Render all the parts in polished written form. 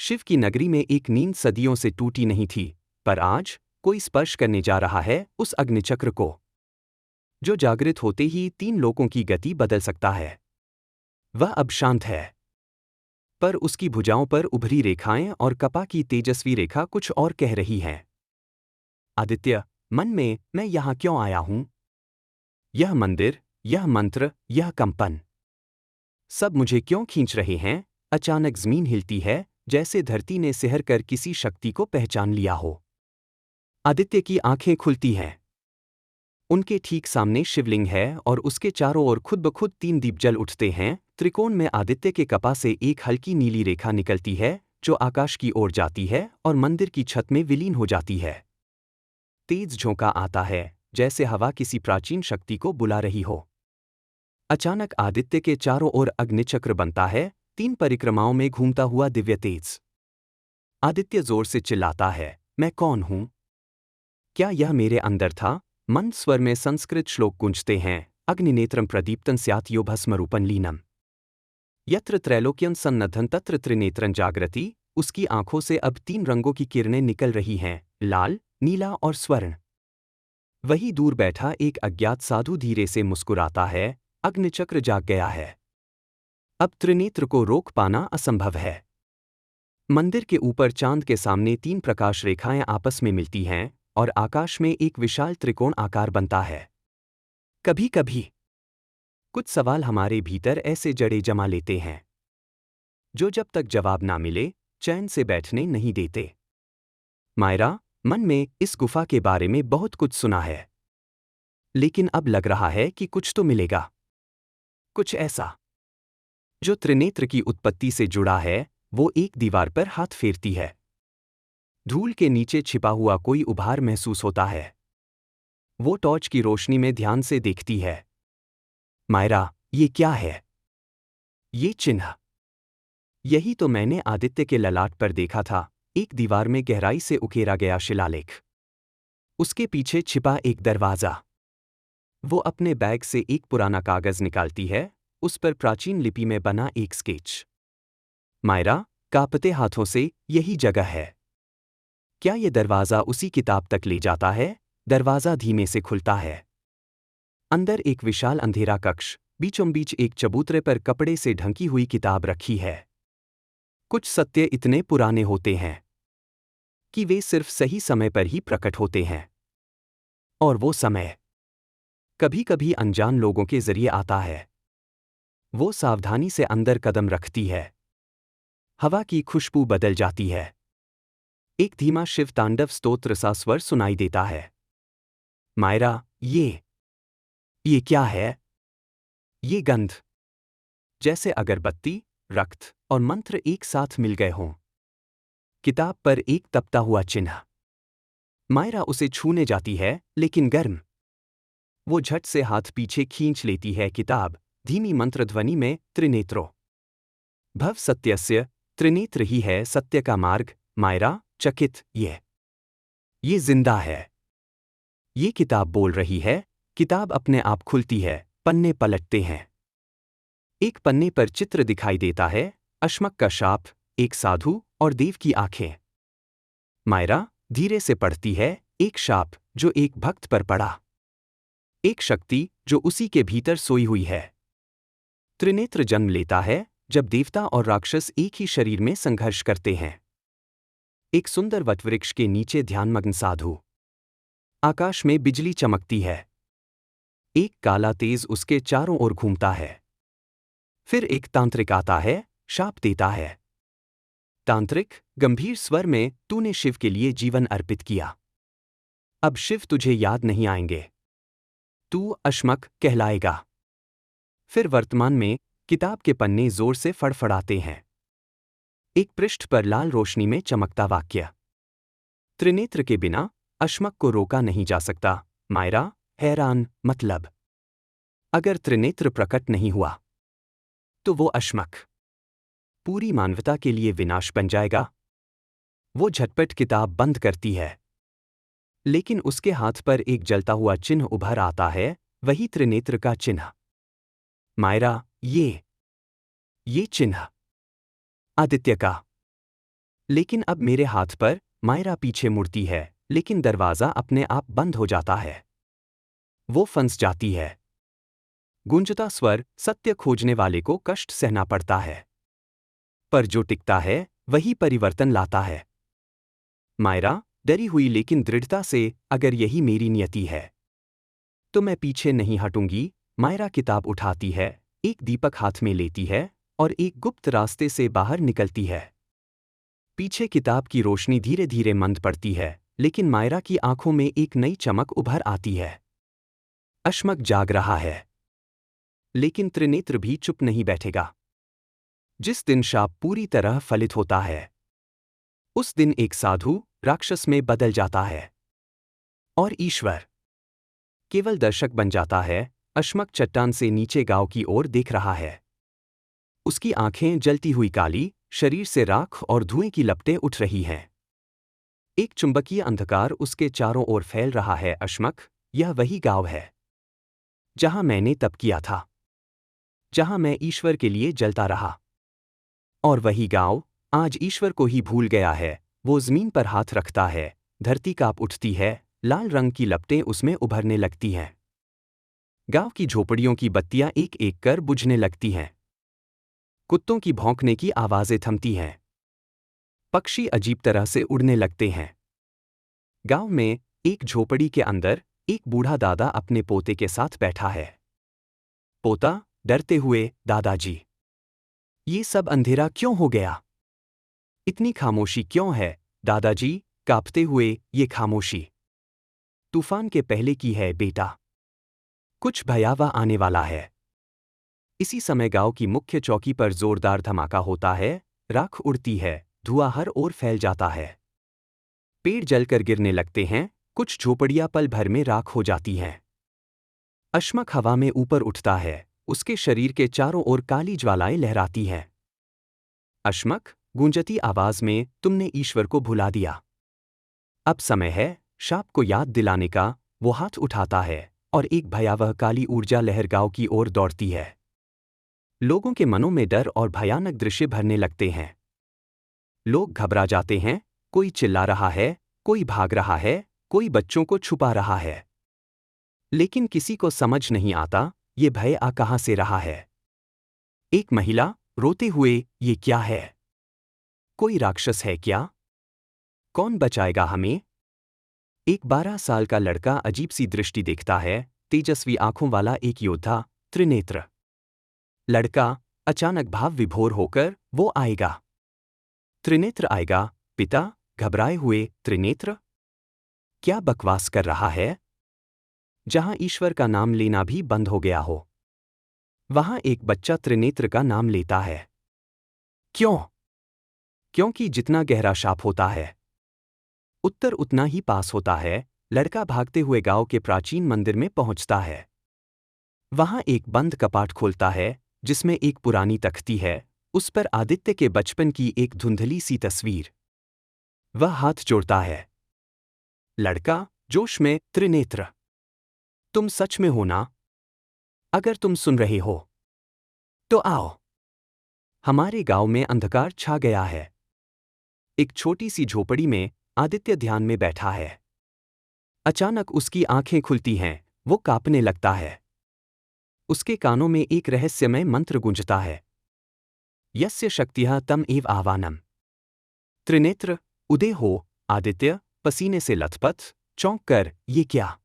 शिव की नगरी में एक नींद सदियों से टूटी नहीं थी, पर आज कोई स्पर्श करने जा रहा है उस अग्निचक्र को, जो जागृत होते ही 3 लोकों की गति बदल सकता है। वह अब शांत है, पर उसकी भुजाओं पर उभरी रेखाएं और कपा की तेजस्वी रेखा कुछ और कह रही हैं। आदित्य, मन में मैं यहाँ क्यों आया हूँ? यह मंदिर, यह मंत्र, यह कंपन, सब मुझे क्यों खींच रहे हैं? अचानक जमीन हिलती है, जैसे धरती ने सिहर कर किसी शक्ति को पहचान लिया हो। आदित्य की आंखें खुलती हैं। उनके ठीक सामने शिवलिंग है और उसके चारों ओर खुद ब खुद 3 दीप जल उठते हैं। त्रिकोण में आदित्य के कपा से एक हल्की नीली रेखा निकलती है, जो आकाश की ओर जाती है और मंदिर की छत में विलीन हो जाती है। तेज झोंका आता है, जैसे हवा किसी प्राचीन शक्ति को बुला रही हो। अचानक आदित्य के चारों ओर अग्निचक्र बनता है, 3 परिक्रमाओं में घूमता हुआ दिव्य तेज। आदित्य जोर से चिल्लाता है, मैं कौन हूं? क्या यह मेरे अंदर था? मंद स्वर में संस्कृत श्लोक गूंजते हैं, अग्निनेत्रम प्रदीप्तं स्यात् यो भस्मरूपं लीनम्। यत्र त्रैलोक्यं सन्नद्धं तत्र त्रिनेत्रं जागृति। उसकी आंखों से अब 3 रंगों की किरणें निकल रही हैं, लाल, नीला और स्वर्ण। वही दूर बैठा एक अज्ञात साधु धीरे से मुस्कुराता है, अग्निचक्र जाग गया है। अब त्रिनेत्र को रोक पाना असंभव है। मंदिर के ऊपर चांद के सामने 3 प्रकाश रेखाएं आपस में मिलती हैं और आकाश में एक विशाल त्रिकोण आकार बनता है। कभी कभी कुछ सवाल हमारे भीतर ऐसे जड़े जमा लेते हैं, जो जब तक जवाब ना मिले, चैन से बैठने नहीं देते। मायरा, मन में इस गुफा के बारे में बहुत कुछ सुना है, लेकिन अब लग रहा है कि कुछ तो मिलेगा। कुछ ऐसा जो त्रिनेत्र की उत्पत्ति से जुड़ा है। वो एक दीवार पर हाथ फेरती है। धूल के नीचे छिपा हुआ कोई उभार महसूस होता है। वो टॉर्च की रोशनी में ध्यान से देखती है। मायरा, ये क्या है? ये चिन्ह, यही तो मैंने आदित्य के ललाट पर देखा था, एक दीवार में गहराई से उकेरा गया शिलालेख। उसके पीछे छिपा एक दरवाजा। वो अपने बैग से एक पुराना कागज निकालती है, उस पर प्राचीन लिपि में बना एक स्केच। मायरा, कांपते हाथों से, यही जगह है। क्या ये दरवाजा उसी किताब तक ले जाता है? दरवाजा धीमे से खुलता है। अंदर एक विशाल अंधेरा कक्ष, बीचों बीच एक चबूतरे पर कपड़े से ढकी हुई किताब रखी है। कुछ सत्य इतने पुराने होते हैं कि वे सिर्फ सही समय पर ही प्रकट होते हैं। और वो समय कभी कभी अनजान लोगों के जरिए आता है। वो सावधानी से अंदर कदम रखती है। हवा की खुशबू बदल जाती है। एक धीमा शिव तांडव स्तोत्र सा स्वर सुनाई देता है। मायरा, ये क्या है? ये गंध, जैसे अगरबत्ती, रक्त और मंत्र एक साथ मिल गए हों। किताब पर एक तपता हुआ चिन्ह। मायरा उसे छूने जाती है, लेकिन गर्म। वो झट से हाथ पीछे खींच लेती है। किताब धीमी मंत्रध्वनि में, त्रिनेत्रो भव सत्यस्य, त्रिनेत्र ही है सत्य का मार्ग। मायरा, चकित, ये जिंदा है। ये किताब बोल रही है। किताब अपने आप खुलती है, पन्ने पलटते हैं। एक पन्ने पर चित्र दिखाई देता है, अश्मक का शाप, एक साधु और देव की आंखें। मायरा धीरे से पढ़ती है, एक शाप जो एक भक्त पर पड़ा, एक शक्ति जो उसी के भीतर सोई हुई है। त्रिनेत्र जन्म लेता है जब देवता और राक्षस एक ही शरीर में संघर्ष करते हैं। एक सुंदर वटवृक्ष के नीचे ध्यानमग्न साधु। आकाश में बिजली चमकती है। एक काला तेज उसके चारों ओर घूमता है। फिर एक तांत्रिक आता है, शाप देता है। तांत्रिक गंभीर स्वर में, तूने शिव के लिए जीवन अर्पित किया। अब शिव तुझे याद नहीं आएंगे। तू अश्मक कहलाएगा। फिर वर्तमान में किताब के पन्ने जोर से फड़फड़ाते हैं। एक पृष्ठ पर लाल रोशनी में चमकता वाक्य, त्रिनेत्र के बिना अश्मक को रोका नहीं जा सकता। मायरा हैरान, मतलब अगर त्रिनेत्र प्रकट नहीं हुआ तो वो अश्मक पूरी मानवता के लिए विनाश बन जाएगा। वो झटपट किताब बंद करती है, लेकिन उसके हाथ पर एक जलता हुआ चिन्ह उभर आता है, वही त्रिनेत्र का चिन्ह। मायरा, ये चिन्ह आदित्य का। लेकिन अब मेरे हाथ पर मायरा पीछे मुड़ती है, लेकिन दरवाज़ा अपने आप बंद हो जाता है। वो फंस जाती है। गूंजता स्वर सत्य खोजने वाले को कष्ट सहना पड़ता है, पर जो टिकता है वही परिवर्तन लाता है। मायरा डरी हुई लेकिन दृढ़ता से, अगर यही मेरी नियति है तो मैं पीछे नहीं हटूंगी। मायरा किताब उठाती है, एक दीपक हाथ में लेती है और एक गुप्त रास्ते से बाहर निकलती है। पीछे किताब की रोशनी धीरे धीरे मंद पड़ती है, लेकिन मायरा की आंखों में एक नई चमक उभर आती है। अश्मक जाग रहा है, लेकिन त्रिनेत्र भी चुप नहीं बैठेगा। जिस दिन शाप पूरी तरह फलित होता है, उस दिन एक साधु राक्षस में बदल जाता है और ईश्वर केवल दर्शक बन जाता है। अश्मक चट्टान से नीचे गांव की ओर देख रहा है। उसकी आंखें जलती हुई काली, शरीर से राख और धुएं की लपटें उठ रही हैं। एक चुंबकीय अंधकार उसके चारों ओर फैल रहा है। अश्मक, यह वही गांव है जहां मैंने तप किया था, जहां मैं ईश्वर के लिए जलता रहा। और वही गांव आज ईश्वर को ही भूल गया है। वो जमीन पर हाथ रखता है, धरती कांप उठती है, लाल रंग की लपटें उसमें उभरने लगती हैं। गांव की झोपड़ियों की बत्तियां एक एक कर बुझने लगती हैं। कुत्तों की भौंकने की आवाजें थमती हैं। पक्षी अजीब तरह से उड़ने लगते हैं। गांव में एक झोपड़ी के अंदर एक बूढ़ा दादा अपने पोते के साथ बैठा है। पोता डरते हुए, दादाजी, ये सब अंधेरा क्यों हो गया? इतनी खामोशी क्यों है? दादाजी कांपते हुए, ये खामोशी तूफान के पहले की है बेटा। कुछ भयावह आने वाला है। इसी समय गांव की मुख्य चौकी पर जोरदार धमाका होता है। राख उड़ती है, धुआं हर ओर फैल जाता है। पेड़ जलकर गिरने लगते हैं, कुछ झोपड़ियां पल भर में राख हो जाती हैं। अश्मक हवा में ऊपर उठता है, उसके शरीर के चारों ओर काली ज्वालाएं लहराती हैं। अश्मक, गूंजती आवाज में, तुमने ईश्वर को भुला दिया। अब समय है शाप को याद दिलाने का। वो हाथ उठाता है और एक भयावह काली ऊर्जा लहर गांव की ओर दौड़ती है। लोगों के मनों में डर और भयानक दृश्य भरने लगते हैं। लोग घबरा जाते हैं, कोई चिल्ला रहा है, कोई भाग रहा है, कोई बच्चों को छुपा रहा है। लेकिन किसी को समझ नहीं आता ये भय आ कहां से रहा है। एक महिला रोते हुए, ये क्या है? कोई राक्षस है क्या? कौन बचाएगा हमें? एक 12 साल का लड़का अजीब सी दृष्टि देखता है, तेजस्वी आंखों वाला एक योद्धा, त्रिनेत्र। लड़का अचानक भाव विभोर होकर, वो आएगा। त्रिनेत्र आएगा। पिता घबराए हुए, त्रिनेत्र? क्या बकवास कर रहा है? जहां ईश्वर का नाम लेना भी बंद हो गया हो, वहां एक बच्चा त्रिनेत्र का नाम लेता है। क्यों? क्योंकि जितना गहरा शाप होता है, उत्तर उतना ही पास होता है। लड़का भागते हुए गांव के प्राचीन मंदिर में पहुंचता है। वहां एक बंद कपाट खोलता है, जिसमें एक पुरानी तख्ती है, उस पर आदित्य के बचपन की एक धुंधली सी तस्वीर। वह हाथ जोड़ता है। लड़का जोश में, त्रिनेत्र, तुम सच में हो ना? अगर तुम सुन रहे हो तो आओ। हमारे गांव में अंधकार छा गया है। एक छोटी सी झोपड़ी में आदित्य ध्यान में बैठा है। अचानक उसकी आंखें खुलती हैं, वो कांपने लगता है। उसके कानों में एक रहस्यमय मंत्र गूंजता है। यस्य शक्तिः तम एव आह्वानम्। त्रिनेत्र, उदय हो। आदित्य पसीने से लथपथ, चौंक कर, ये क्या?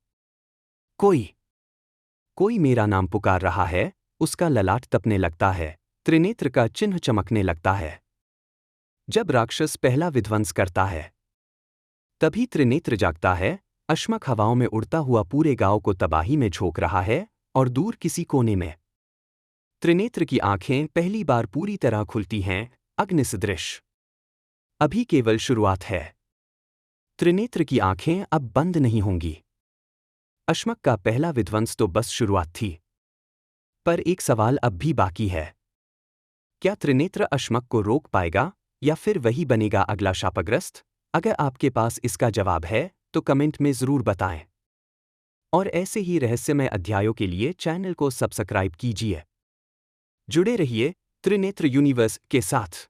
कोई मेरा नाम पुकार रहा है। उसका ललाट तपने लगता है, त्रिनेत्र का चिन्ह चमकने लगता है। जब राक्षस पहला विध्वंस करता है, तभी त्रिनेत्र जागता है। अश्मक हवाओं में उड़ता हुआ पूरे गांव को तबाही में झोंक रहा है, और दूर किसी कोने में त्रिनेत्र की आंखें पहली बार पूरी तरह खुलती हैं, अग्निसदृश। अभी केवल शुरुआत है। त्रिनेत्र की आंखें अब बंद नहीं होंगी। अश्मक का पहला विध्वंस तो बस शुरुआत थी, पर एक सवाल अब भी बाकी है। क्या त्रिनेत्र अश्मक को रोक पाएगा, या फिर वही बनेगा अगला शापग्रस्त? अगर आपके पास इसका जवाब है तो कमेंट में जरूर बताएं। और ऐसे ही रहस्यमय अध्यायों के लिए चैनल को सब्सक्राइब कीजिए। जुड़े रहिए त्रिनेत्र यूनिवर्स के साथ।